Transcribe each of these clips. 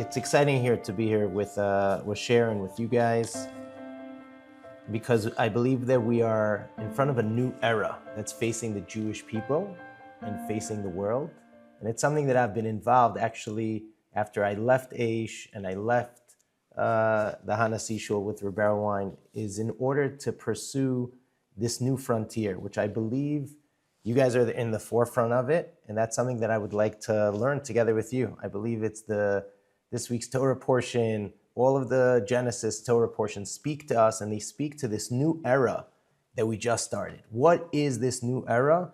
It's exciting here to be here with Sharon, with you guys, because I believe that we are in front of a new era that's facing the Jewish people and facing the world. And it's something that I've been involved actually after I left Aish and I left the Hanasi Shul with Rabbi Wine, is in order to pursue this new frontier, which I believe you guys are in the forefront of it. And that's something that I would like to learn together with you. I believe it's this week's Torah portion, all of the Genesis Torah portions speak to us, and they speak to this new era that we just started. What is this new era?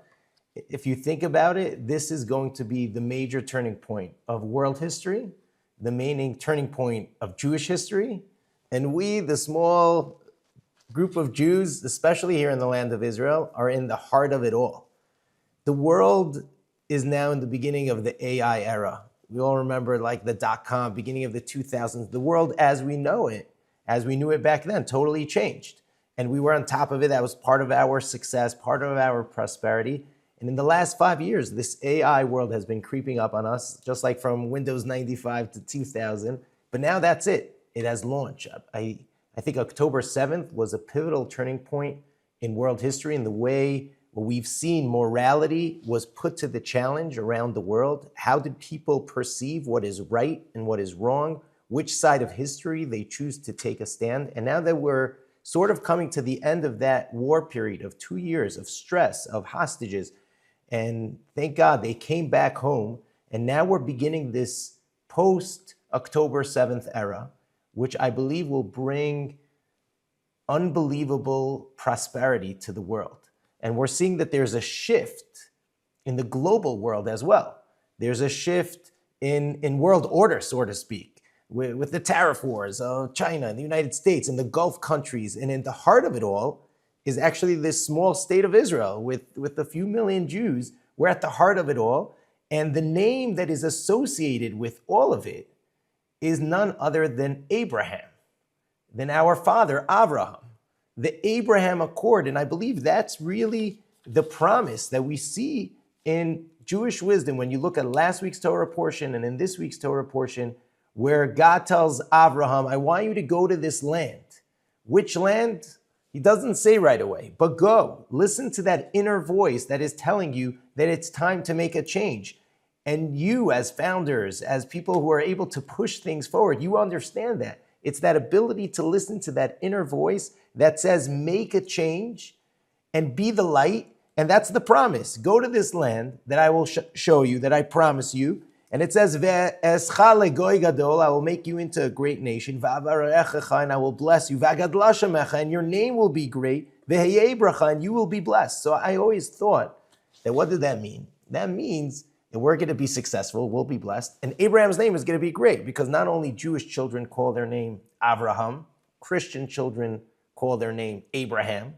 If you think about it, this is going to be the major turning point of world history, the main turning point of Jewish history, and we, the small group of Jews, especially here in the land of Israel, are in the heart of it all. The world is now in the beginning of the AI era. We all remember like the .com, beginning of the 2000s. The world as we know it, as we knew it back then, totally changed. And we were on top of it. That was part of our success, part of our prosperity. And in the last 5 years, this AI world has been creeping up on us, just like from Windows 95 to 2000. But now that's it. It has launched. I think October 7th was a pivotal turning point in world history in the way we've seen morality was put to the challenge around the world. How did people perceive what is right and what is wrong? Which side of history they choose to take a stand? And now that we're sort of coming to the end of that war period of 2 years of stress, of hostages, and thank God they came back home. And now we're beginning this post-October 7th era, which I believe will bring unbelievable prosperity to the world. And we're seeing that there's a shift in the global world as well. There's a shift in world order, so to speak, with the tariff wars of China and the United States and the Gulf countries. And in the heart of it all is actually this small state of Israel with a few million Jews. We're at the heart of it all. And the name that is associated with all of it is none other than Abraham, than our father, Abraham. The Abraham Accord, and I believe that's really the promise that we see in Jewish wisdom when you look at last week's Torah portion and in this week's Torah portion, where God tells Abraham, I want you to go to this land. Which land? He doesn't say right away, but go. Listen to that inner voice that is telling you that it's time to make a change. And you as founders, as people who are able to push things forward, you understand that. It's that ability to listen to that inner voice that says, make a change and be the light. And that's the promise. Go to this land that I will show you, that I promise you. And it says, Ve'escha legoy gadol, I will make you into a great nation. Va'avarechecha, and I will bless you. Va'gadla shemecha, and your name will be great. Ve'heyei bracha, and you will be blessed. So I always thought that, what did that mean? That means that we're going to be successful, we'll be blessed. And Abraham's name is going to be great because not only Jewish children call their name Avraham, Christian children call their name Abraham.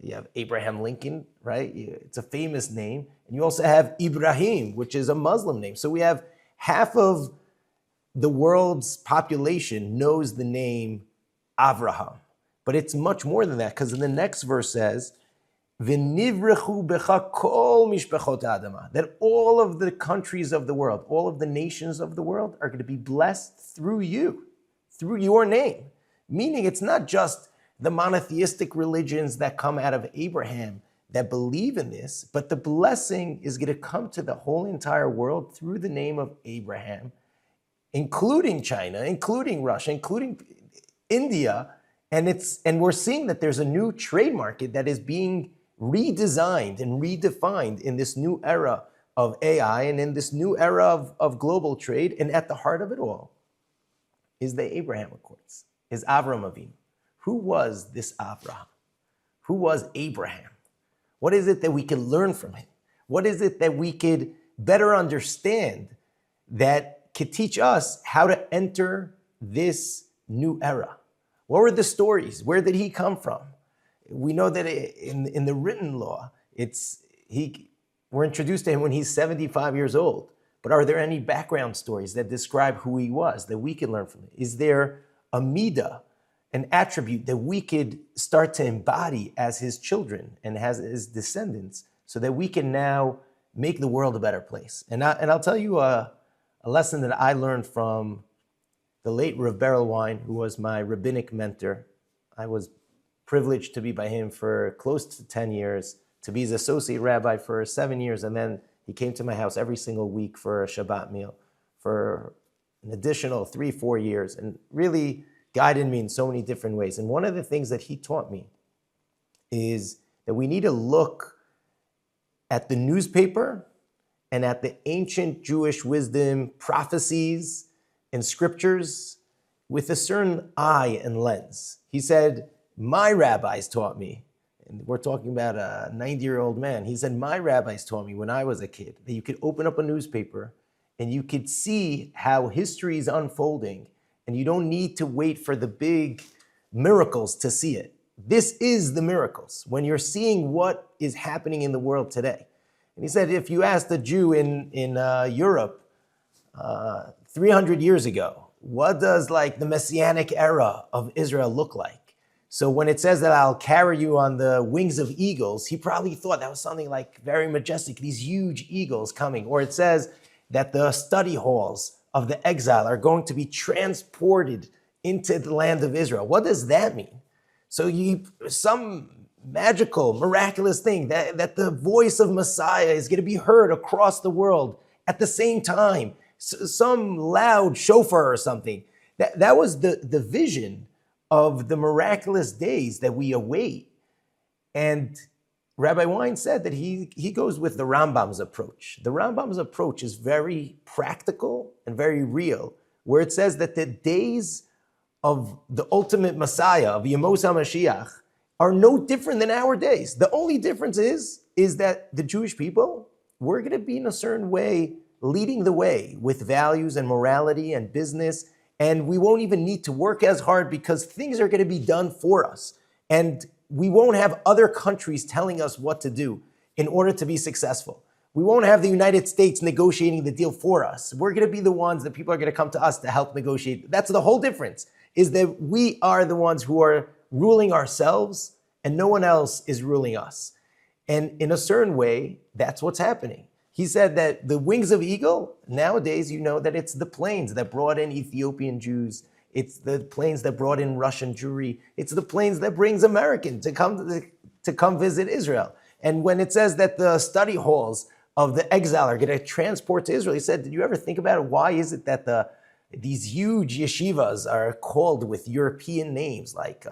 You have Abraham Lincoln, right? It's a famous name. And you also have Ibrahim, which is a Muslim name. So we have half of the world's population knows the name Avraham. But it's much more than that because in the next verse says, V'nivrechu becha kol mishpechot ha'adama, that all of the countries of the world, all of the nations of the world are going to be blessed through you, through your name. Meaning it's not just the monotheistic religions that come out of Abraham that believe in this, but the blessing is going to come to the whole entire world through the name of Abraham, including China, including Russia, including India. And we're seeing that there's a new trade market that is being redesigned and redefined in this new era of AI and in this new era of global trade. And at the heart of it all is the Abraham Accords, is Avram Avinu. Who was this Avraham? Who was Abraham? What is it that we can learn from him? What is it that we could better understand that could teach us how to enter this new era? What were the stories? Where did he come from? We know that in the written law, we're introduced to him when he's 75 years old. But are there any background stories that describe who he was that we can learn from? Is there a midah, an attribute that we could start to embody as his children and as his descendants so that we can now make the world a better place? And I'll tell you a lesson that I learned from the late Rav Berelwein, who was my rabbinic mentor. I was privileged to be by him for close to 10 years, to be his associate rabbi for 7 years, and then he came to my house every single week for a Shabbat meal for an additional 3-4 years, and really guided me in so many different ways. And one of the things that he taught me is that we need to look at the newspaper and at the ancient Jewish wisdom, prophecies, and scriptures with a certain eye and lens. He said, my rabbis taught me, and we're talking about a 90-year-old man. He said, my rabbis taught me when I was a kid that you could open up a newspaper and you could see how history is unfolding, and you don't need to wait for the big miracles to see it. This is the miracles, when you're seeing what is happening in the world today. And he said, if you asked a Jew in Europe 300 years ago, what does like the messianic era of Israel look like? So when it says that I'll carry you on the wings of eagles, he probably thought that was something like very majestic, these huge eagles coming. Or it says that the study halls of the exile are going to be transported into the land of Israel. What does that mean? So some magical, miraculous thing that the voice of Messiah is going to be heard across the world at the same time. Some loud shofar or something. That was the vision of the miraculous days that we await. And Rabbi Wein said that he goes with the Rambam's approach. The Rambam's approach is very practical and very real, where it says that the days of the ultimate Messiah, of Yemos HaMashiach, are no different than our days. The only difference is that the Jewish people, we're going to be in a certain way leading the way with values and morality and business, and we won't even need to work as hard because things are going to be done for us. And we won't have other countries telling us what to do in order to be successful. We won't have the United States negotiating the deal for us. We're going to be the ones that people are going to come to us to help negotiate. That's the whole difference, is that we are the ones who are ruling ourselves and no one else is ruling us. And in a certain way, that's what's happening. He said that the wings of eagle, nowadays, you know that it's the planes that brought in Ethiopian Jews. It's the planes that brought in Russian Jewry. It's the planes that brings Americans to come visit Israel. And when it says that the study halls of the exile are going to transport to Israel, he said, did you ever think about it? Why is it that these huge yeshivas are called with European names like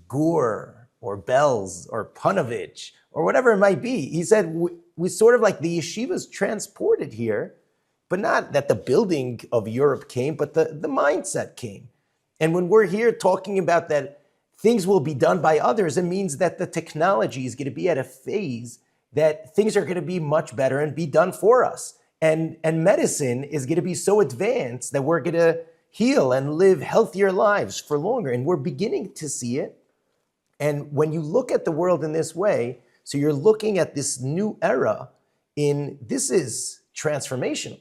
Gur or Belz or Panovich or whatever it might be? He said, we sort of like the yeshivas transported here, but not that the building of Europe came, but the mindset came. And when we're here talking about that things will be done by others, it means that the technology is going to be at a phase that things are going to be much better and be done for us. And medicine is going to be so advanced that we're going to heal and live healthier lives for longer. And we're beginning to see it. And when you look at the world in this way, so you're looking at this new era this is transformational.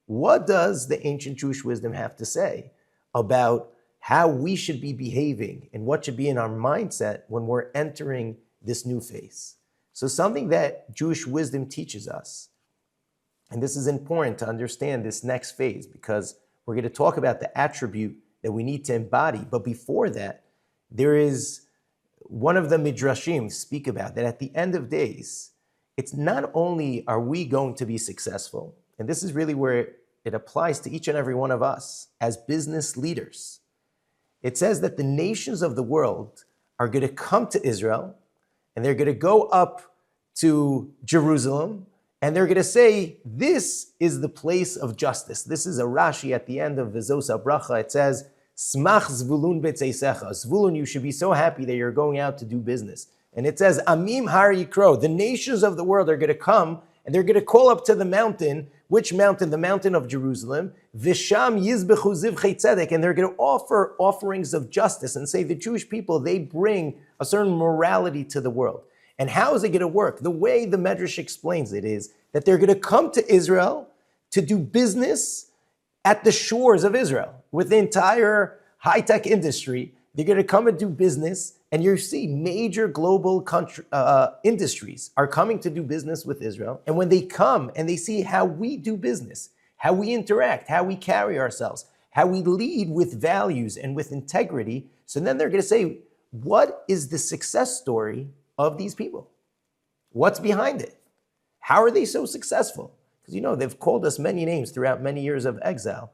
What does the ancient Jewish wisdom have to say about how we should be behaving and what should be in our mindset when we're entering this new phase? So something that Jewish wisdom teaches us, and this is important to understand this next phase because we're going to talk about the attribute that we need to embody. But before that, there is one of the midrashim speak about that at the end of days, it's not only are we going to be successful, and this is really where it applies to each and every one of us as business leaders. It says that the nations of the world are going to come to Israel and they're going to go up to Jerusalem and they're going to say, this is the place of justice. This is a Rashi at the end of Vizos HaBracha. It says, Smach Zvulun B'tzeisecha. Zvulun, you should be so happy that you're going out to do business. And it says, Amim Har Yikro. The nations of the world are going to come and they're going to call up to the mountain. Which mountain? The mountain of Jerusalem. Visham Yizbechu Zivchei Tzedek. And they're going to offer offerings of justice and say the Jewish people, they bring a certain morality to the world. And how is it going to work? The way the Medrash explains it is that they're going to come to Israel to do business at the shores of Israel with the entire high-tech industry. They're going to come and do business, and you see major global industries are coming to do business with Israel. And when they come and they see how we do business, how we interact, how we carry ourselves, how we lead with values and with integrity. So then they're going to say, what is the success story of these people? What's behind it? How are they so successful? Because they've called us many names throughout many years of exile,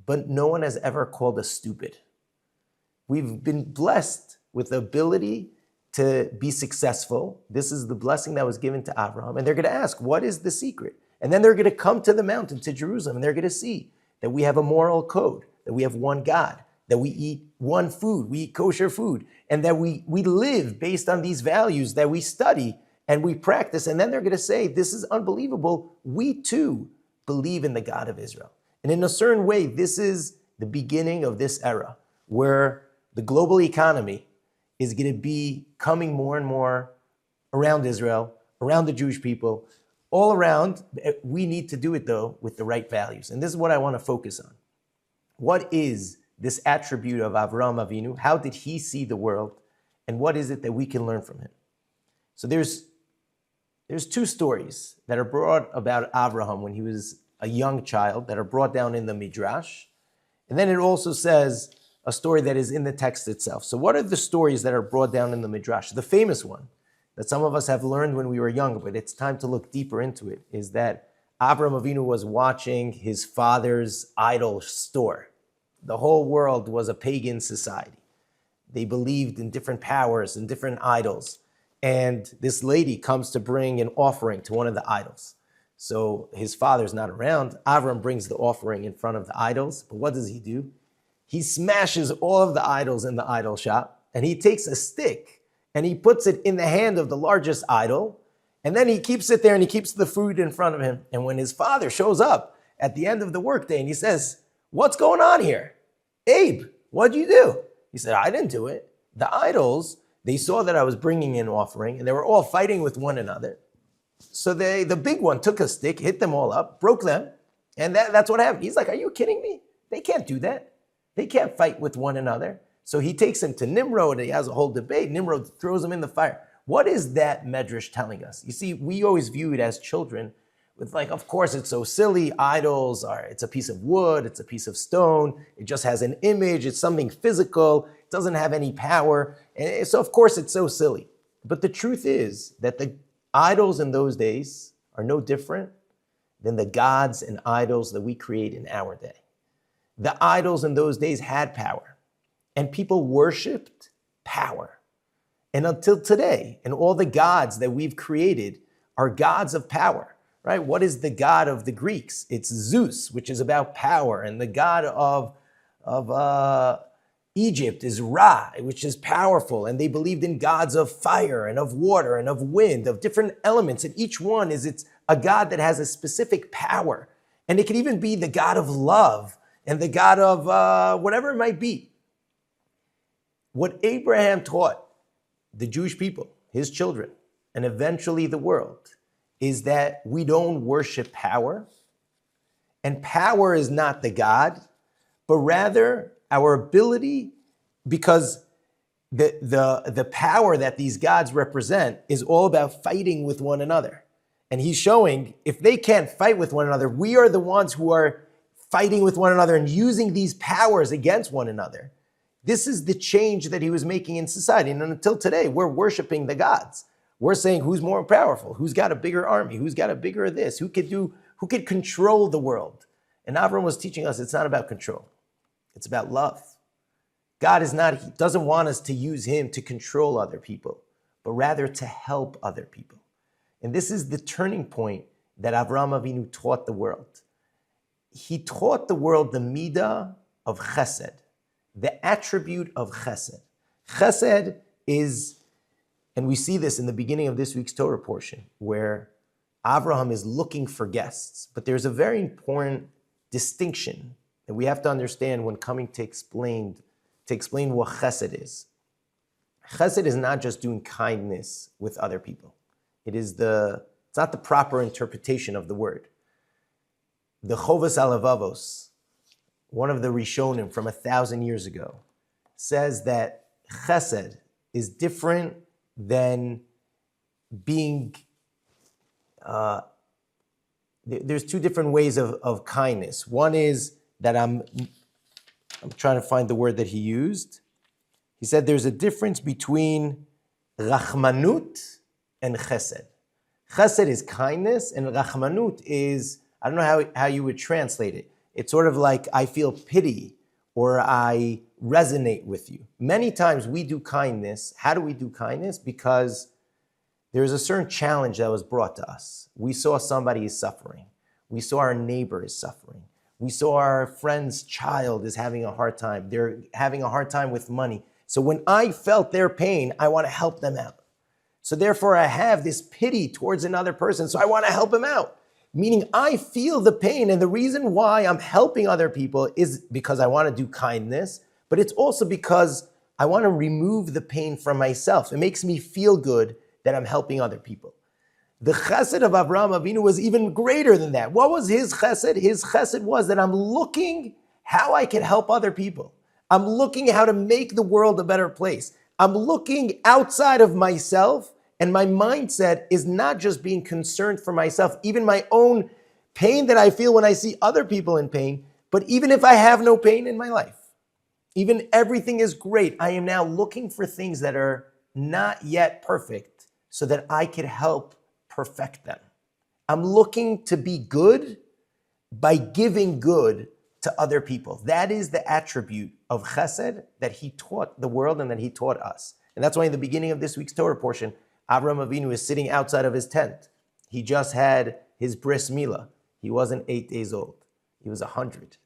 but no one has ever called us stupid. We've been blessed with the ability to be successful. This is the blessing that was given to Abraham. And they're going to ask, what is the secret? And then they're going to come to the mountain, to Jerusalem, and they're going to see that we have a moral code, that we have one God, that we eat one food, we eat kosher food, and that we live based on these values that we study and we practice. And then they're going to say, this is unbelievable. We too believe in the God of Israel. And in a certain way, this is the beginning of this era where the global economy is going to be coming more and more around Israel, around the Jewish people, all around. We need to do it, though, with the right values. And this is what I want to focus on. What is this attribute of Avraham Avinu? How did he see the world? And what is it that we can learn from him? So there's two stories that are brought about Avraham when he was a young child that are brought down in the Midrash. And then it also says a story that is in the text itself. So what are the stories that are brought down in the Midrash? The famous one that some of us have learned when we were young, but it's time to look deeper into it, is that Avraham Avinu was watching his father's idol store. The whole world was a pagan society. They believed in different powers and different idols. And this lady comes to bring an offering to one of the idols. So his father's not around. Avram brings the offering in front of the idols. But what does he do? He smashes all of the idols in the idol shop, and he takes a stick and he puts it in the hand of the largest idol, and then he keeps it there and he keeps the food in front of him. And when his father shows up at the end of the workday and he says, "What's going on here? Abe, what'd you do?" He said, "I didn't do it. The idols, they saw that I was bringing an offering and they were all fighting with one another. So the big one took a stick, hit them all up, broke them, and that's what happened." He's like, "Are you kidding me? They can't do that. They can't fight with one another." So he takes him to Nimrod and he has a whole debate. Nimrod throws him in the fire. What is that medrash telling us? You see, we always view it as children with of course it's so silly. Idols it's a piece of wood, it's a piece of stone. It just has an image. It's something physical. It doesn't have any power. And so of course it's so silly. But the truth is that the idols in those days are no different than the gods and idols that we create in our day. The idols in those days had power, and people worshipped power. And until today, and all the gods that we've created are gods of power, right? What is the god of the Greeks? It's Zeus, which is about power, and the god of Egypt is Ra, which is powerful, and they believed in gods of fire and of water and of wind, of different elements, and each one it's a god that has a specific power. And it could even be the god of love and the god of whatever it might be. What Abraham taught the Jewish people, his children, and eventually the world, is that we don't worship power, and power is not the God, but rather our ability, because the power that these gods represent is all about fighting with one another. And he's showing if they can't fight with one another, we are the ones who are fighting with one another and using these powers against one another. This is the change that he was making in society. And until today, we're worshiping the gods. We're saying who's more powerful, who's got a bigger army, who's got a bigger this, who could control the world. And Avram was teaching us it's not about control. It's about love. God he doesn't want us to use him to control other people, but rather to help other people. And this is the turning point that Avraham Avinu taught the world. He taught the world the midah of chesed, the attribute of chesed. Chesed is, and we see this in the beginning of this week's Torah portion, where Avraham is looking for guests. But there's a very important distinction that we have to understand when coming to explain what chesed is. Chesed is not just doing kindness with other people. It's not the proper interpretation of the word. The Chovas Alavavos, one of the Rishonim from 1,000 years ago, says that chesed is different than being, there's two different ways of kindness. One is that I'm I'm trying to find the word that he used. He said there's a difference between rachmanut and chesed. Chesed is kindness, and rachmanut is, I don't know how you would translate it. It's sort of like I feel pity or I resonate with you. Many times we do kindness. How do we do kindness? Because there's a certain challenge that was brought to us. We saw somebody is suffering. We saw our neighbor is suffering. We saw our friend's child is having a hard time. They're having a hard time with money. So when I felt their pain, I want to help them out. So therefore I have this pity towards another person, so I want to help him out. Meaning I feel the pain, and the reason why I'm helping other people is because I want to do kindness, but it's also because I want to remove the pain from myself. It makes me feel good that I'm helping other people. The chesed of Avraham Avinu was even greater than that. What was his chesed? His chesed was that I'm looking how I can help other people. I'm looking how to make the world a better place. I'm looking outside of myself, and my mindset is not just being concerned for myself, even my own pain that I feel when I see other people in pain, but even if I have no pain in my life, even everything is great, I am now looking for things that are not yet perfect so that I could help perfect them. I'm looking to be good by giving good to other people. That is the attribute of chesed that he taught the world and that he taught us. And that's why in the beginning of this week's Torah portion, Avraham Avinu is sitting outside of his tent. He just had his bris milah. He wasn't 8 days old. He was 100.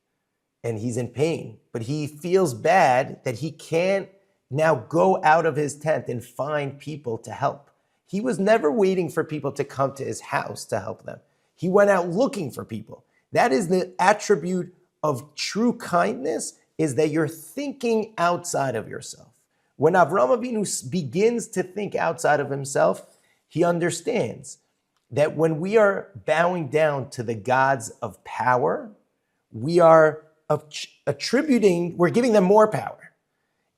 And he's in pain, but he feels bad that he can't now go out of his tent and find people to help. He was never waiting for people to come to his house to help them. He went out looking for people. That is the attribute of true kindness, is that you're thinking outside of yourself. When Avraham Avinu begins to think outside of himself, he understands that when we are bowing down to the gods of power, we are we're giving them more power.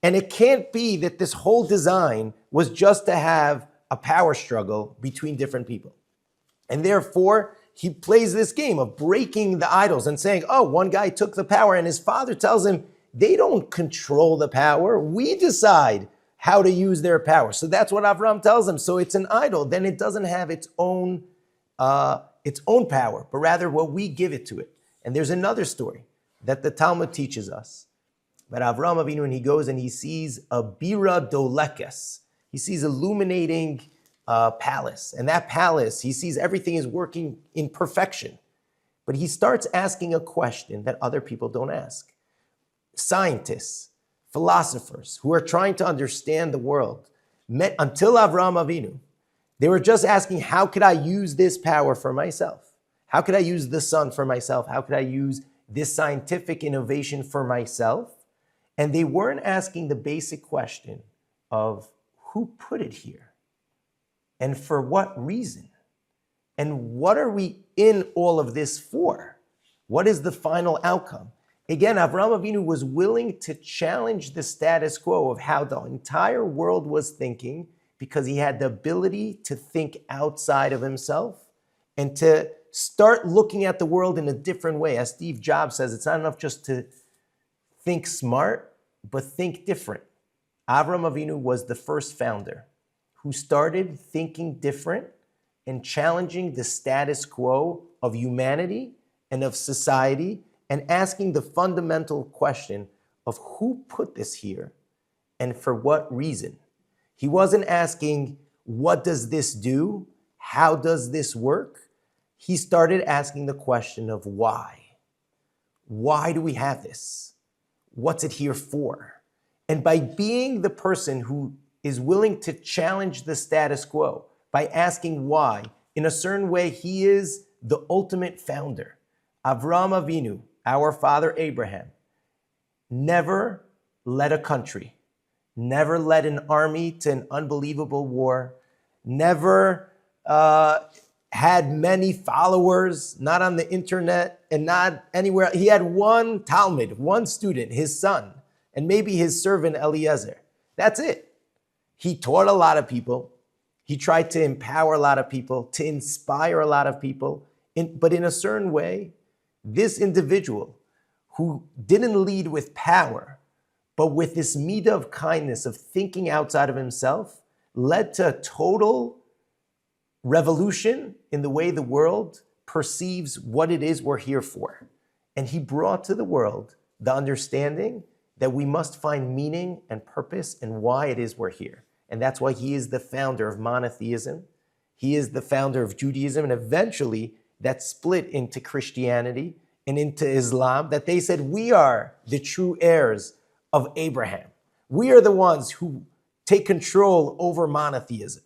And it can't be that this whole design was just to have a power struggle between different people. And therefore, he plays this game of breaking the idols and saying, oh, one guy took the power, and his father tells him, they don't control the power. We decide how to use their power. So that's what Avram tells him. So it's an idol. Then it doesn't have its own power, but rather what we give it to it. And there's another story that the Talmud teaches us. But Avram Avinu, when he goes and he sees a bira dolekes, he sees illuminating palace. And that palace, he sees everything is working in perfection. But he starts asking a question that other people don't ask. Scientists, philosophers who are trying to understand the world, until Avraham Avinu, they were just asking, how could I use this power for myself? How could I use the sun for myself? How could I use this scientific innovation for myself? And they weren't asking the basic question of who put it here and for what reason? And what are we in all of this for? What is the final outcome? Again, Avraham Avinu was willing to challenge the status quo of how the entire world was thinking, because he had the ability to think outside of himself and to start looking at the world in a different way. As Steve Jobs says, it's not enough just to think smart, but think different. Avraham Avinu was the first founder who started thinking different and challenging the status quo of humanity and of society, and asking the fundamental question of who put this here and for what reason. He wasn't asking, what does this do? How does this work? He started asking the question of why. Why do we have this? What's it here for? And by being the person who is willing to challenge the status quo, by asking why, in a certain way, he is the ultimate founder. Avraham Avinu, our father Abraham, never led a country, never led an army to an unbelievable war, never had many followers, not on the internet and not anywhere. He had one Talmud, one student, his son, and maybe his servant Eliezer. That's it. He taught a lot of people. He tried to empower a lot of people, to inspire a lot of people, but in a certain way, this individual who didn't lead with power, but with this midah of kindness, of thinking outside of himself, led to a total revolution in the way the world perceives what it is we're here for. And he brought to the world the understanding that we must find meaning and purpose and why it is we're here. And that's why he is the founder of monotheism. He is the founder of Judaism, and eventually that split into Christianity and into Islam, that they said, we are the true heirs of Abraham. We are the ones who take control over monotheism.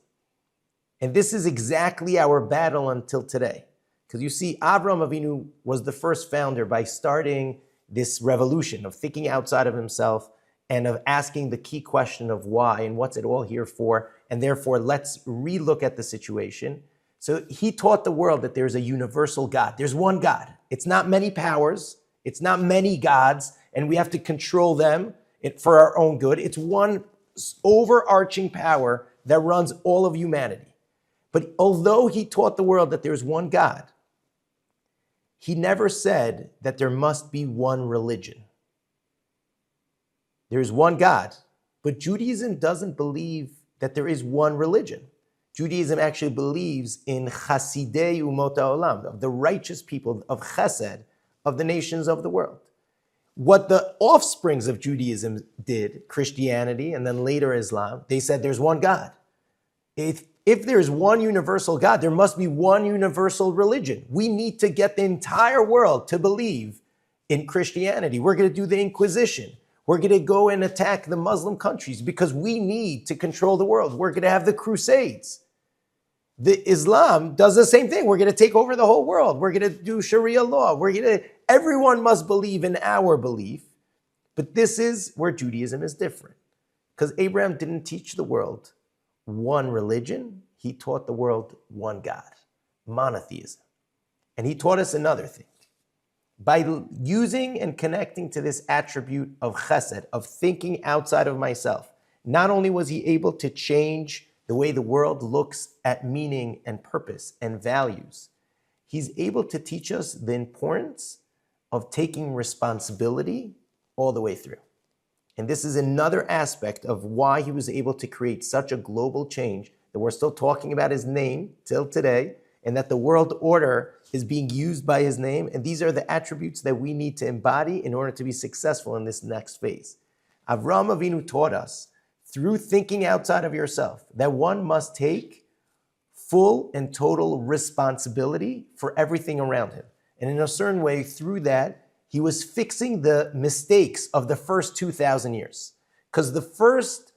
And this is exactly our battle until today. Because you see, Avraham Avinu was the first founder by starting this revolution of thinking outside of himself and of asking the key question of why and what's it all here for. And therefore, let's relook at the situation. So he taught the world that there's a universal God. There's one God. It's not many powers. It's not many gods. And we have to control them for our own good. It's one overarching power that runs all of humanity. But although he taught the world that there's one God, he never said that there must be one religion. There's one God, but Judaism doesn't believe that there is one religion. Judaism actually believes in Chasidei Umot HaOlam, of the righteous people of Chesed, of the nations of the world. What the offsprings of Judaism did, Christianity and then later Islam, they said there's one God. If there's one universal God, there must be one universal religion. We need to get the entire world to believe in Christianity. We're going to do the Inquisition. We're going to go and attack the Muslim countries because we need to control the world. We're going to have the Crusades. The Islam does the same thing. We're going to take over the whole world. We're going to do Sharia law. Everyone must believe in our belief. But this is where Judaism is different. Because Abraham didn't teach the world one religion. He taught the world one God, monotheism. And he taught us another thing. By using and connecting to this attribute of chesed, of thinking outside of myself, not only was he able to change the way the world looks at meaning and purpose and values, he's able to teach us the importance of taking responsibility all the way through. And this is another aspect of why he was able to create such a global change that we're still talking about his name till today, and that the world order is being used by his name. And these are the attributes that we need to embody in order to be successful in this next phase. Avraham Avinu taught us, through thinking outside of yourself, that one must take full and total responsibility for everything around him. And in a certain way, through that, he was fixing the mistakes of the first 2,000 years. Because the first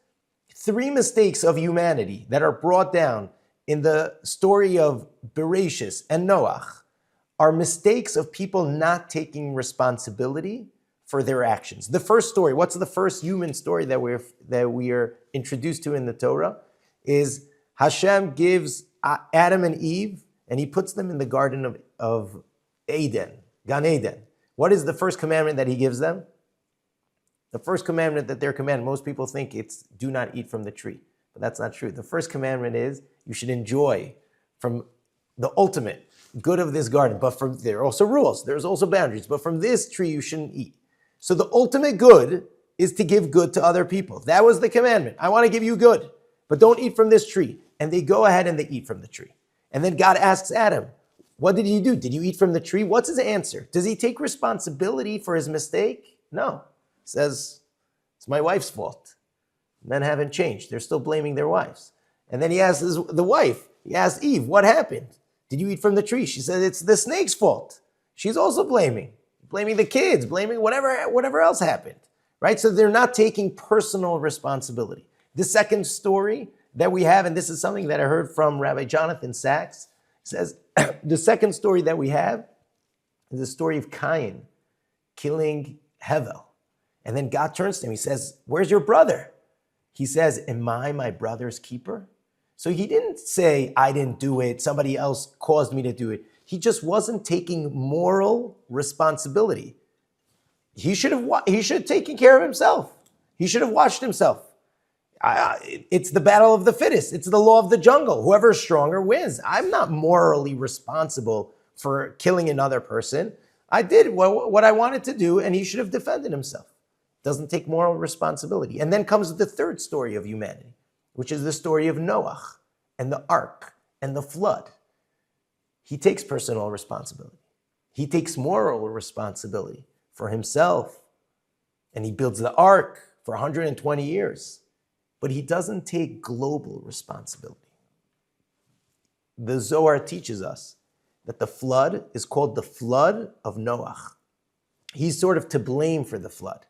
3 mistakes of humanity that are brought down in the story of Bereshis and Noach are mistakes of people not taking responsibility for their actions. The first story, what's the first human story that we are introduced to in the Torah, is Hashem gives Adam and Eve, and he puts them in the garden of Eden, Gan Eden. What is the first commandment that he gives them? The first commandment that they're commanded, most people think it's do not eat from the tree, but that's not true. The first commandment is you should enjoy from the ultimate good of this garden, but there are also rules, there's also boundaries, but from this tree you shouldn't eat. So the ultimate good is to give good to other people. That was the commandment. I want to give you good, but don't eat from this tree. And they go ahead and they eat from the tree. And then God asks Adam, what did you do? Did you eat from the tree? What's his answer? Does he take responsibility for his mistake? No. He says, it's my wife's fault. Men haven't changed. They're still blaming their wives. And then he asks the wife, he asks Eve, what happened? Did you eat from the tree? She said, it's the snake's fault. She's also blaming the kids, blaming whatever else happened, right? So they're not taking personal responsibility. The second story that we have, and this is something that I heard from Rabbi Jonathan Sachs, says the second story that we have is the story of Cain killing Hevel. And then God turns to him, he says, where's your brother? He says, am I my brother's keeper? So he didn't say, I didn't do it, somebody else caused me to do it. He just wasn't taking moral responsibility. He should have taken care of himself. He should have watched himself. It's the battle of the fittest. It's the law of the jungle. Whoever's stronger wins. I'm not morally responsible for killing another person. I did what I wanted to do, and he should have defended himself. Doesn't take moral responsibility. And then comes the third story of humanity, which is the story of Noah and the ark and the flood. He takes personal responsibility. He takes moral responsibility for himself, and he builds the ark for 120 years. But he doesn't take global responsibility. The Zohar teaches us that the flood is called the flood of Noah. He's sort of to blame for the flood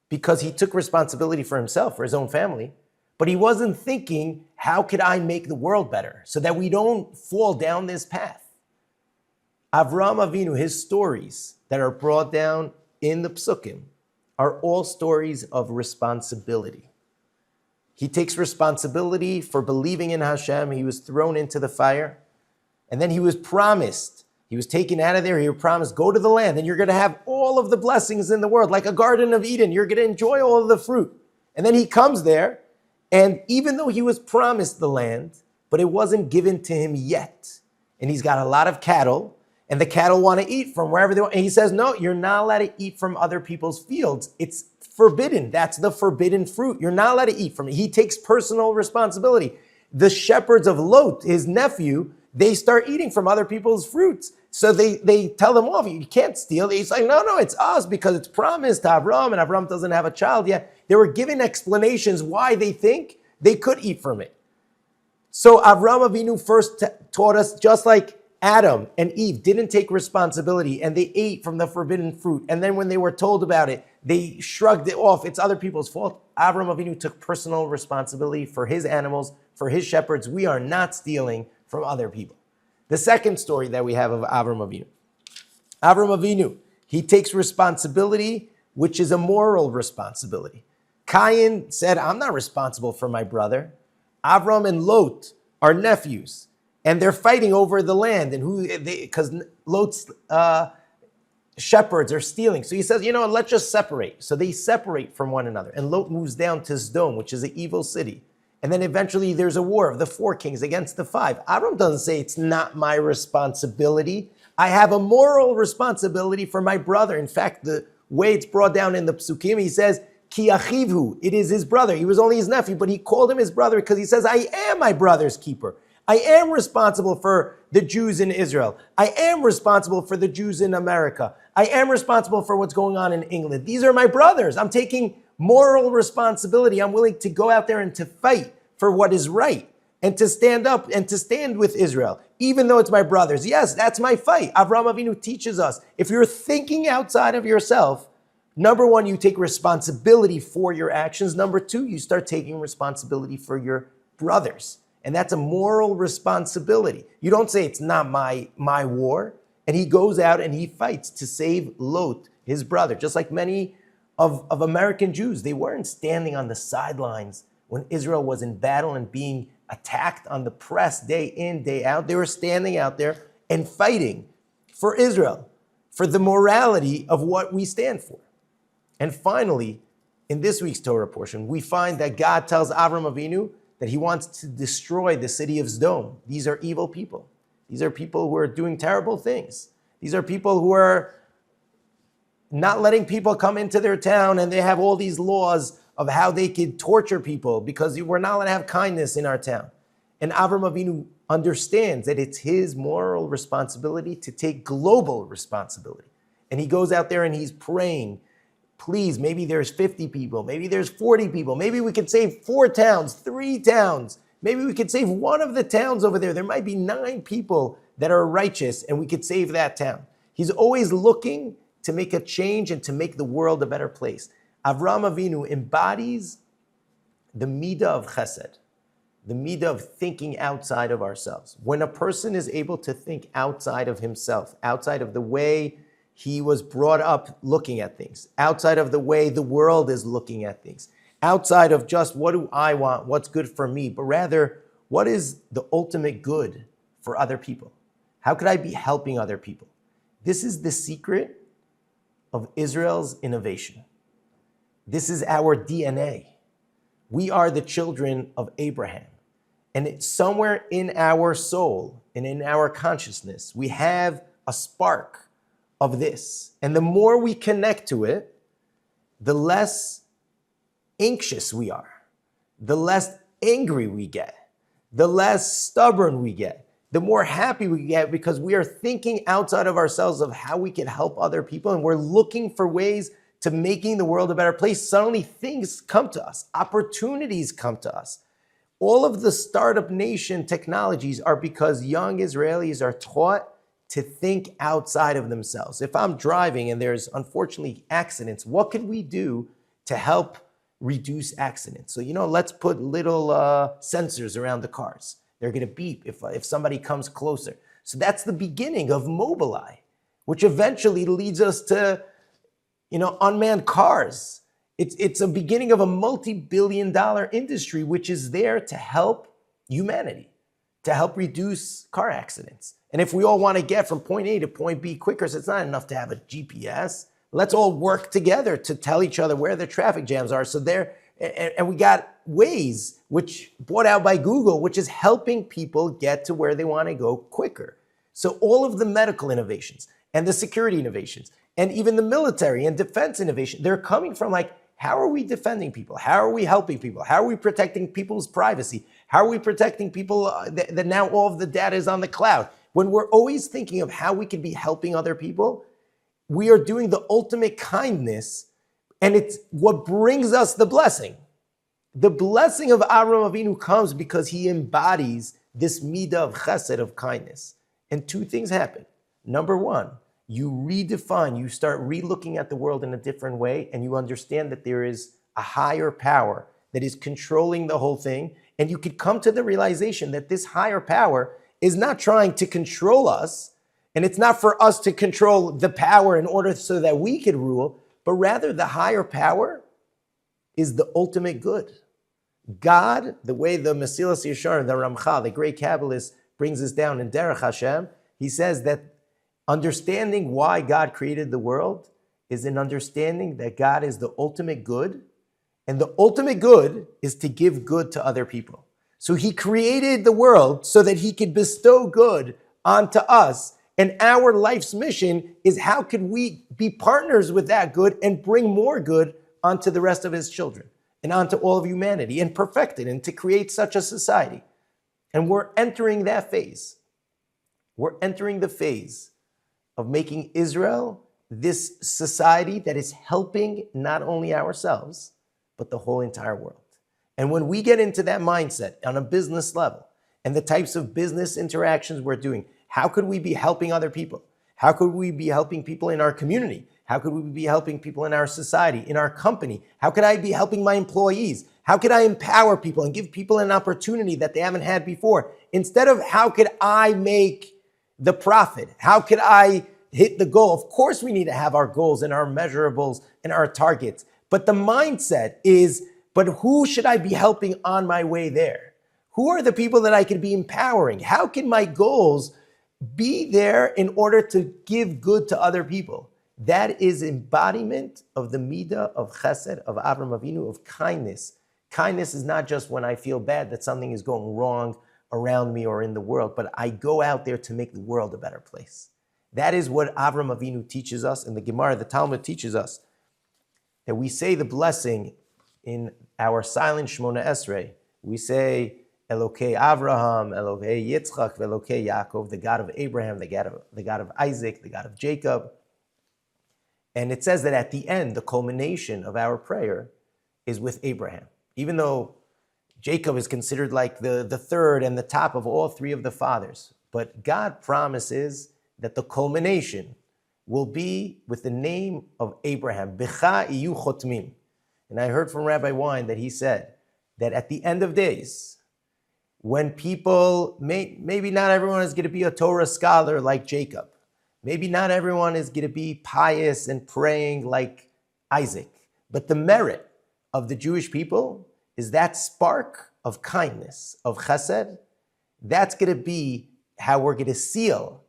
because he took responsibility for himself, for his own family, but he wasn't thinking, how could I make the world better so that we don't fall down this path? Avraham Avinu, his stories that are brought down in the Psukim are all stories of responsibility. He takes responsibility for believing in Hashem. He was thrown into the fire. And then he was promised. He was taken out of there. He was promised, go to the land and you're going to have all of the blessings in the world, like a Garden of Eden. You're going to enjoy all of the fruit. And then he comes there. And even though he was promised the land, but it wasn't given to him yet. And he's got a lot of cattle. And the cattle want to eat from wherever they want. And he says, no, you're not allowed to eat from other people's fields. It's forbidden. That's the forbidden fruit. You're not allowed to eat from it. He takes personal responsibility. The shepherds of Lot, his nephew, they start eating from other people's fruits. So they tell them off, you can't steal. He's like, no, it's us because it's promised to Avram, and Avram doesn't have a child yet. They were given explanations why they think they could eat from it. So Avram Avinu first taught us, just like Adam and Eve didn't take responsibility and they ate from the forbidden fruit. And then when they were told about it, they shrugged it off. It's other people's fault. Avram Avinu took personal responsibility for his animals, for his shepherds. We are not stealing from other people. The second story that we have of Avram Avinu. Avram Avinu, he takes responsibility, which is a moral responsibility. Cain said, I'm not responsible for my brother. Avram and Lot are nephews. And they're fighting over the land, and because Lot's shepherds are stealing. So he says, let's just separate. So they separate from one another. And Lot moves down to Sodom, which is an evil city. And then eventually there's a war of the 4 kings against the 5. Avram doesn't say it's not my responsibility. I have a moral responsibility for my brother. In fact, the way it's brought down in the Psukim, he says, Ki achivhu, it is his brother. He was only his nephew, but he called him his brother because he says, I am my brother's keeper. I am responsible for the Jews in Israel. I am responsible for the Jews in America. I am responsible for what's going on in England. These are my brothers. I'm taking moral responsibility. I'm willing to go out there and to fight for what is right and to stand up and to stand with Israel, even though it's my brothers. Yes, that's my fight. Avraham Avinu teaches us, if you're thinking outside of yourself, number one, you take responsibility for your actions. Number two, you start taking responsibility for your brothers. And that's a moral responsibility. You don't say it's not my war. And he goes out and he fights to save Lot, his brother. Just like many of American Jews, they weren't standing on the sidelines when Israel was in battle and being attacked on the press day in, day out. They were standing out there and fighting for Israel, for the morality of what we stand for. And finally, in this week's Torah portion, we find that God tells Avram Avinu that he wants to destroy the city of Sodom. These are evil people. These are people who are doing terrible things. These are people who are not letting people come into their town, and they have all these laws of how they could torture people because we're not allowed to have kindness in our town. And Avram Avinu understands that it's his moral responsibility to take global responsibility. And he goes out there and he's praying, please, maybe there's 50 people, maybe there's 40 people, maybe we could save 4 towns, 3 towns, maybe we could save one of the towns over there. There might be 9 people that are righteous and we could save that town. He's always looking to make a change and to make the world a better place. Avraham Avinu embodies the midah of chesed, the midah of thinking outside of ourselves. When a person is able to think outside of himself, outside of the way he was brought up looking at things, outside of the way the world is looking at things, outside of just what do I want, what's good for me, but rather what is the ultimate good for other people? How could I be helping other people? This is the secret of Israel's innovation. This is our DNA. We are the children of Abraham. And it's somewhere in our soul and in our consciousness, we have a spark of this. And the more we connect to it, the less anxious we are, the less angry we get, the less stubborn we get, the more happy we get, because we are thinking outside of ourselves of how we can help other people, and we're looking for ways to making the world a better place. Suddenly things come to us, opportunities come to us. All of the startup nation technologies are because young Israelis are taught to think outside of themselves. If I'm driving and there's unfortunately accidents, what can we do to help reduce accidents? So, let's put little sensors around the cars. They're going to beep if somebody comes closer. So that's the beginning of Mobileye, which eventually leads us to, unmanned cars. It's a beginning of a multi-billion-dollar industry, which is there to help humanity, to help reduce car accidents. And if we all want to get from point A to point B quicker, so it's not enough to have a GPS. Let's all work together to tell each other where the traffic jams are. So and we got Waze, which bought out by Google, which is helping people get to where they want to go quicker. So all of the medical innovations and the security innovations and even the military and defense innovation, they're coming from how are we defending people? How are we helping people? How are we protecting people's privacy? How are we protecting people that now all of the data is on the cloud? When we're always thinking of how we can be helping other people, we are doing the ultimate kindness, and it's what brings us the blessing. The blessing of Avraham Avinu comes because he embodies this midah of chesed, of kindness. And two things happen. Number one, you start re-looking at the world in a different way, and you understand that there is a higher power that is controlling the whole thing. And you could come to the realization that this higher power is not trying to control us, and it's not for us to control the power in order so that we could rule, but rather the higher power is the ultimate good. God, the way the Mesilas Yesharim, the Ramchal, the great Kabbalist, brings us down in Derech Hashem, he says that understanding why God created the world is an understanding that God is the ultimate good, and the ultimate good is to give good to other people. So he created the world so that he could bestow good onto us. And our life's mission is how can we be partners with that good and bring more good onto the rest of his children and onto all of humanity and perfect it and to create such a society. And we're entering that phase. We're entering the phase of making Israel this society that is helping not only ourselves, but the whole entire world. And when we get into that mindset on a business level and the types of business interactions we're doing, how could we be helping other people? How could we be helping people in our community? How could we be helping people in our society, in our company? How could I be helping my employees? How could I empower people and give people an opportunity that they haven't had before? Instead of how could I make the profit? How could I hit the goal? Of course, we need to have our goals and our measurables and our targets. But the mindset is, but who should I be helping on my way there? Who are the people that I could be empowering? How can my goals be there in order to give good to other people? That is embodiment of the midah of chesed, of Avraham Avinu, of kindness. Kindness is not just when I feel bad that something is going wrong around me or in the world, but I go out there to make the world a better place. That is what Avraham Avinu teaches us, and the Gemara, the Talmud teaches us, that we say the blessing in our silent Shmona Esrei. We say, Elokei Avraham, Elokei Yitzchak, Elokei Yaakov, the God of Abraham, the God of Isaac, the God of Jacob. And it says that at the end, the culmination of our prayer is with Abraham. Even though Jacob is considered like the third and the top of all three of the fathers. But God promises that the culmination will be with the name of Abraham. B'cha iyu chotmim. And I heard from Rabbi Wein that he said that at the end of days, when people, maybe not everyone is going to be a Torah scholar like Jacob. Maybe not everyone is going to be pious and praying like Isaac. But the merit of the Jewish people is that spark of kindness, of chesed. That's going to be how we're going to seal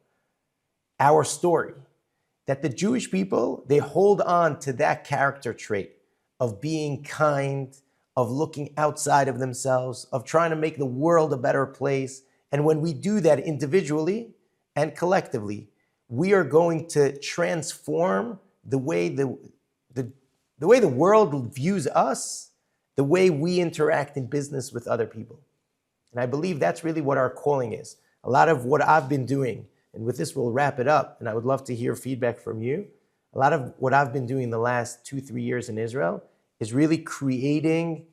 our story. That the Jewish people, they hold on to that character trait of being kind, of looking outside of themselves, of trying to make the world a better place. And when we do that individually and collectively, we are going to transform the way the way the world views us, the way we interact in business with other people. And I believe that's really what our calling is. A lot of what I've been doing, and with this we'll wrap it up, and I would love to hear feedback from you. A lot of what I've been doing the last 2-3 years in Israel is really creating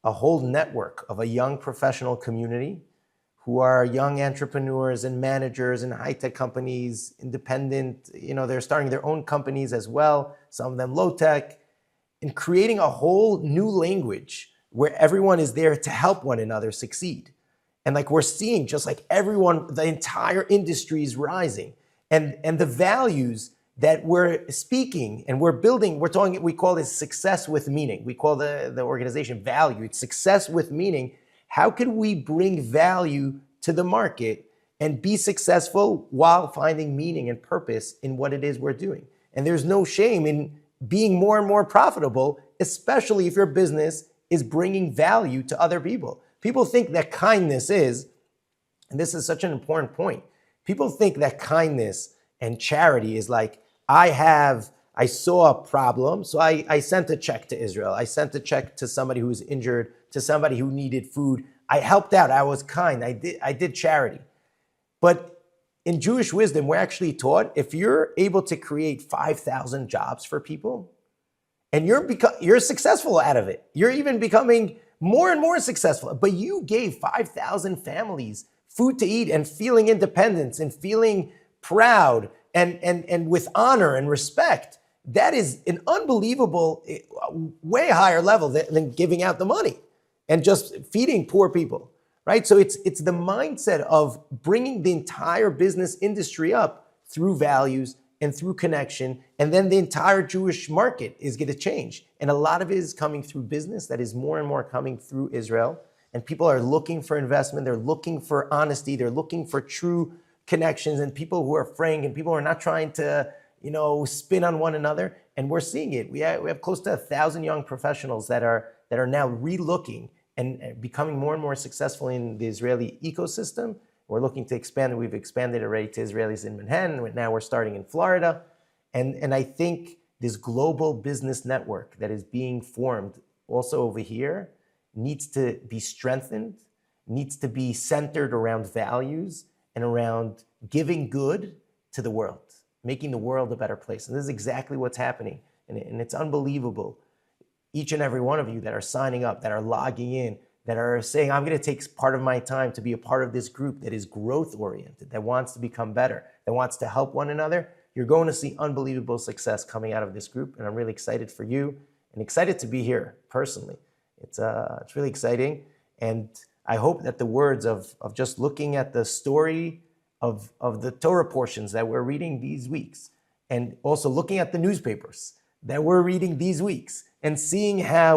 a whole network of a young professional community who are young entrepreneurs and managers in high-tech companies, independent, they're starting their own companies as well, some of them low-tech, and creating a whole new language where everyone is there to help one another succeed. And like we're seeing, just like everyone, the entire industry is rising. And the values that we're speaking and we're building, we call this success with meaning. We call the organization value. It's success with meaning. How can we bring value to the market and be successful while finding meaning and purpose in what it is we're doing? And there's no shame in being more and more profitable, especially if your business is bringing value to other people. People think that kindness is, and this is such an important point, people think that kindness and charity is like, I saw a problem, so I sent a check to Israel. I sent a check to somebody who was injured, to somebody who needed food. I helped out. I was kind. I did charity. But in Jewish wisdom, we're actually taught if you're able to create 5,000 jobs for people, and you're successful out of it, you're even becoming more and more successful. But you gave 5,000 families food to eat and feeling independence and feeling proud and with honor and respect. That is an unbelievable, way higher level than giving out the money and just feeding poor people, right? So it's the mindset of bringing the entire business industry up through values and through connection, and then the entire Jewish market is going to change. And a lot of it is coming through business that is more and more coming through Israel. And people are looking for investment, they're looking for honesty, they're looking for true connections, and people who are frank, and people who are not trying to, spin on one another. And we're seeing it. We have close to 1,000 young professionals that are now re-looking and becoming more and more successful in the Israeli ecosystem. We're looking to expand. We've expanded already to Israelis in Manhattan. Now we're starting in Florida. And I think this global business network that is being formed also over here needs to be strengthened, needs to be centered around values and around giving good to the world, making the world a better place. And this is exactly what's happening. And it's unbelievable. Each and every one of you that are signing up, that are logging in, that are saying, I'm going to take part of my time to be a part of this group that is growth-oriented, that wants to become better, that wants to help one another, you're going to see unbelievable success coming out of this group. And I'm really excited for you and excited to be here personally. It's really exciting. And I hope that the words of just looking at the story of the Torah portions that we're reading these weeks, and also looking at the newspapers that we're reading these weeks, and seeing how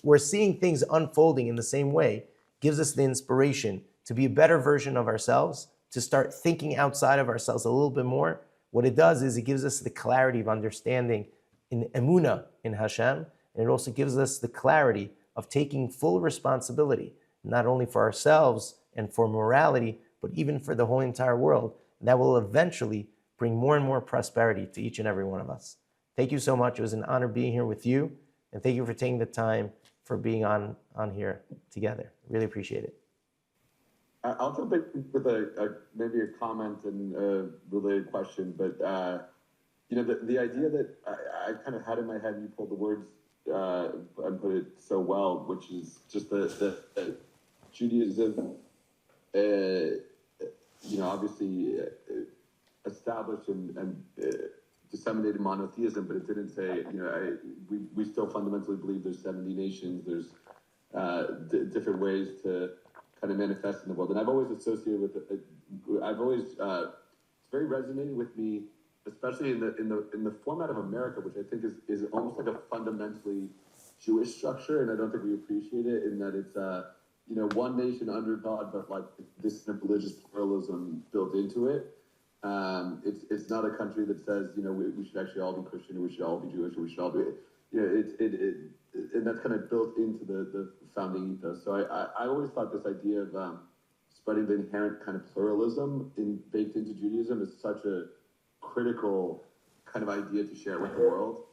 we're seeing things unfolding in the same way, gives us the inspiration to be a better version of ourselves, to start thinking outside of ourselves a little bit more. What it does is it gives us the clarity of understanding in emunah in Hashem, and it also gives us the clarity of taking full responsibility, not only for ourselves and for morality, but even for the whole entire world. And that will eventually bring more and more prosperity to each and every one of us. Thank you so much. It was an honor being here with you. And thank you for taking the time for being on here together. Really appreciate it. I'll jump in with maybe a comment and a related question, but the idea that I kind of had in my head, and you pulled the words and put it so well, which is just the Judaism, obviously established and disseminated monotheism, but it didn't say, we still fundamentally believe there's 70 nations, there's different ways to kind of manifest in the world. And I've always associated with it, it's very resonating with me, especially in the format of America, which I think is almost like a fundamentally Jewish structure, and I don't think we appreciate it in that it's one nation under God, but like this religious pluralism built into it. It's not a country that says we should actually all be Christian, or we should all be Jewish, or we should all be and that's kind of built into the founding ethos. So I always thought this idea of spreading the inherent kind of pluralism baked into Judaism is such a critical kind of idea to share with the world.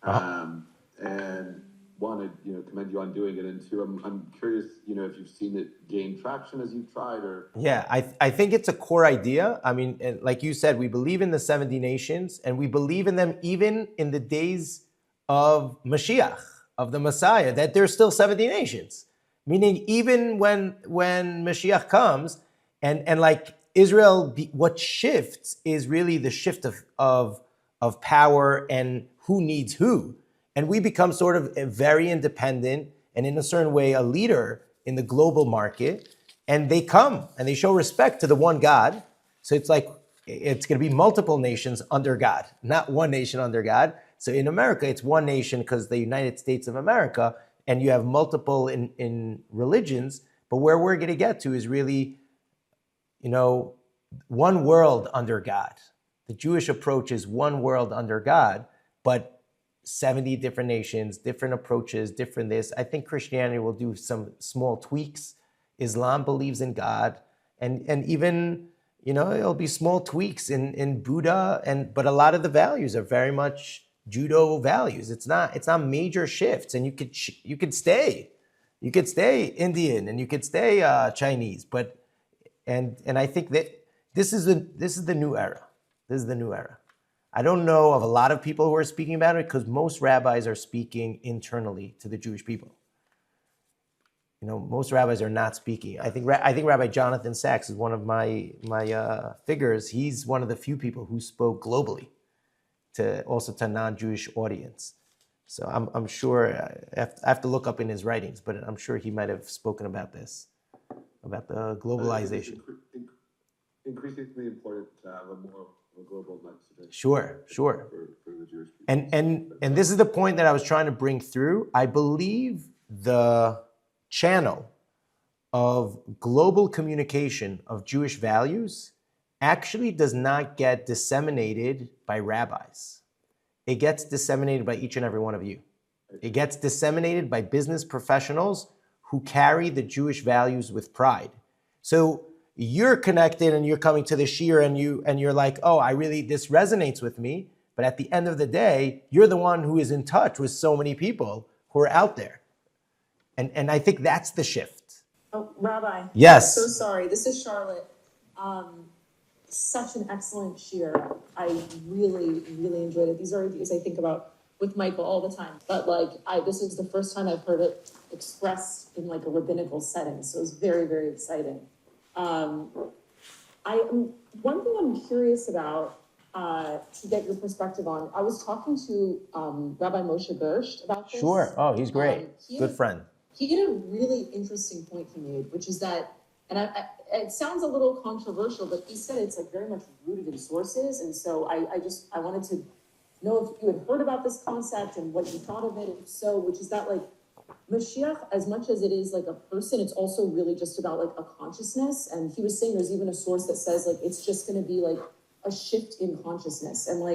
And one, I commend you on doing it, and two, I'm curious, if you've seen it gain traction as you've tried, or Yeah, I think it's a core idea. I mean, and like you said, we believe in the 70 nations, and we believe in them even in the days of Mashiach, of the Messiah, that there's still 70 nations. Meaning, even when Mashiach comes, and like Israel, what shifts is really the shift of power and who needs who. And we become sort of a very independent and in a certain way a leader in the global market. And they come and they show respect to the one God. So it's like, it's going to be multiple nations under God, not one nation under God. So in America, it's one nation because the United States of America, and you have multiple in religions. But where we're going to get to is really, one world under God. The Jewish approach is one world under God, but 70 different nations, different approaches, different this. I think Christianity will do some small tweaks. Islam believes in God, and even, it'll be small tweaks in Buddha, but a lot of the values are very much Judo values. It's not major shifts, and you could stay Indian, and you could stay Chinese, but I think that this is the new era. This is the new era. I don't know of a lot of people who are speaking about it because most rabbis are speaking internally to the Jewish people. Most rabbis are not speaking. I think Rabbi Jonathan Sachs is one of my figures. He's one of the few people who spoke globally to a non-Jewish audience. So I'm sure I have to look up in his writings, but I'm sure he might have spoken about this, about the globalization. Increasingly important to have a more global message. Sure. For the Jewish people. And this is the point that I was trying to bring through. I believe the channel of global communication of Jewish values actually does not get disseminated by rabbis. It gets disseminated by each and every one of you. It gets disseminated by business professionals who carry the Jewish values with pride. So you're connected and you're coming to the shiur and you're like, oh, this resonates with me. But at the end of the day, you're the one who is in touch with so many people who are out there. And I think that's the shift. Oh, Rabbi. Yes. I'm so sorry. This is Charlotte. Such an excellent shiur. I really, really enjoyed it. These are ideas I think about with Michael all the time. But this is the first time I've heard it expressed in a rabbinical setting. So it's very, very exciting. One thing I'm curious about to get your perspective on. I was talking to Rabbi Moshe Gersh about this. Sure. Oh, he's great. Good friend. He had a really interesting point he made, which is that, and it sounds a little controversial, but he said it's very much rooted in sources. And so I wanted to know if you had heard about this concept and what you thought of it. If so, which is that Mashiach, as much as it is a person, it's also really just about a consciousness. And he was saying there's even a source that says it's just going to be a shift in consciousness. And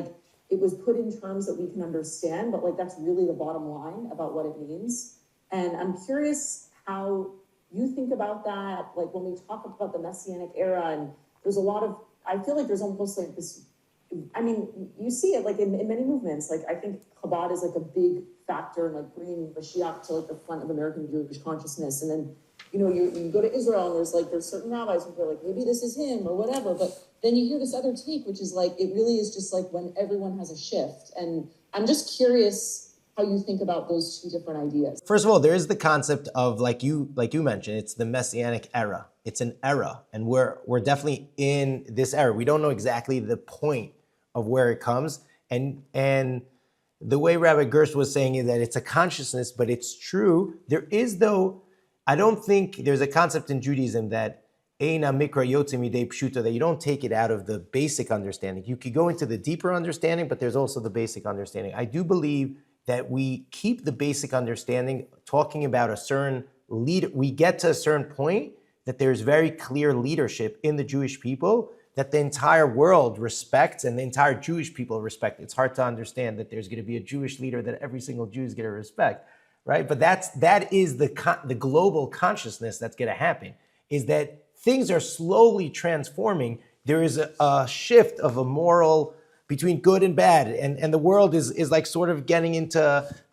it was put in terms that we can understand, but that's really the bottom line about what it means. And I'm curious how you think about that, when we talk about the Messianic era, and there's a lot of, I feel there's almost this, you see it in many movements. I think Chabad is a big factor in bringing Mashiach to the front of American Jewish consciousness. And then, you go to Israel and there's certain rabbis who are maybe this is him or whatever, but then you hear this other take, which is it really is just when everyone has a shift. And I'm just curious how you think about those two different ideas. First of all, there is the concept of, like you mentioned, it's the Messianic era. It's an era, and we're definitely in this era. We don't know exactly the point of where it comes, and the way Rabbi Gersh was saying is that it's a consciousness, but it's true. There is, though, I don't think there's a concept in Judaism that Eina Mikra Yotze Midei Pshuta, that you don't take it out of the basic understanding. You could go into the deeper understanding, but there's also the basic understanding. I do believe that we keep the basic understanding, talking about a certain leader. We get to a certain point that there's very clear leadership in the Jewish people that the entire world respects and the entire Jewish people respect. It's hard to understand that there's going to be a Jewish leader that every single Jew is going to respect, right? But that is the global consciousness that's going to happen, is that things are slowly transforming. There is a shift of a moral between good and bad. And the world is like sort of getting into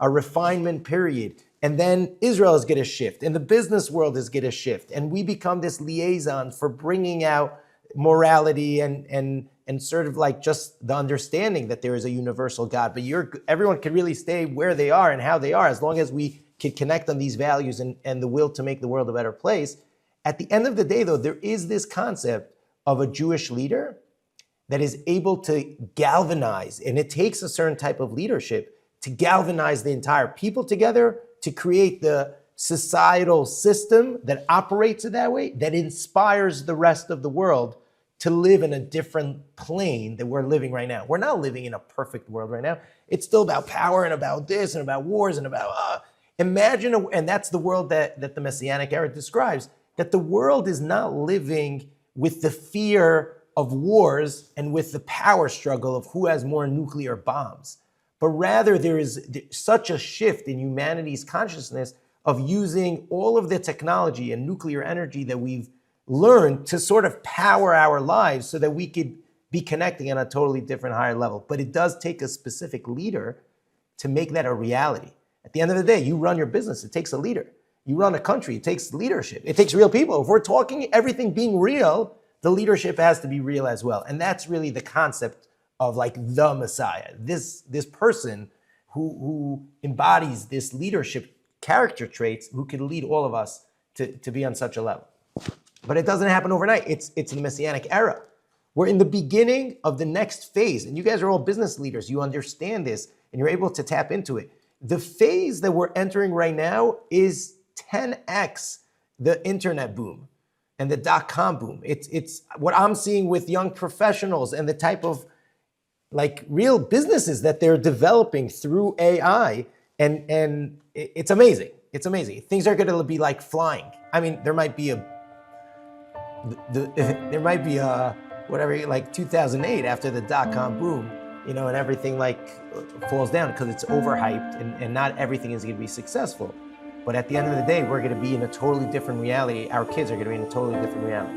a refinement period. And then Israel is going to shift, and the business world is going to shift. And we become this liaison for bringing out morality and sort of like just the understanding that there is a universal God. But everyone can really stay where they are and how they are, as long as we can connect on these values and the will to make the world a better place. At the end of the day, though, there is this concept of a Jewish leader that is able to galvanize, and it takes a certain type of leadership to galvanize the entire people together, to create the societal system that operates in that way, that inspires the rest of the world to live in a different plane that we're living right now. We're not living in a perfect world right now. It's still about power and about this and about wars and about, imagine, and that's the world that the Messianic era describes, that the world is not living with the fear of wars and with the power struggle of who has more nuclear bombs. But rather there is such a shift in humanity's consciousness of using all of the technology and nuclear energy that we've learned to sort of power our lives so that we could be connecting on a totally different, higher level. But it does take a specific leader to make that a reality. At the end of the day, you run your business, it takes a leader. You run a country, it takes leadership. It takes real people. If we're talking everything being real, the leadership has to be real as well. And that's really the concept of like the Messiah, this person who embodies this leadership character traits, who can lead all of us to be on such a level. But it doesn't happen overnight. It's the Messianic era. We're in the beginning of the next phase, and you guys are all business leaders. You understand this, and you're able to tap into it. The phase that we're entering right now is 10x the internet boom and the dot-com boom. It's what I'm seeing with young professionals and the type of like real businesses that they're developing through AI, and it's amazing. It's amazing. Things are going to be like flying. I mean, there might be whatever, like 2008 after the dot-com boom, and everything like falls down because it's overhyped and not everything is going to be successful. But at the end of the day, we're going to be in a totally different reality. Our kids are going to be in a totally different reality.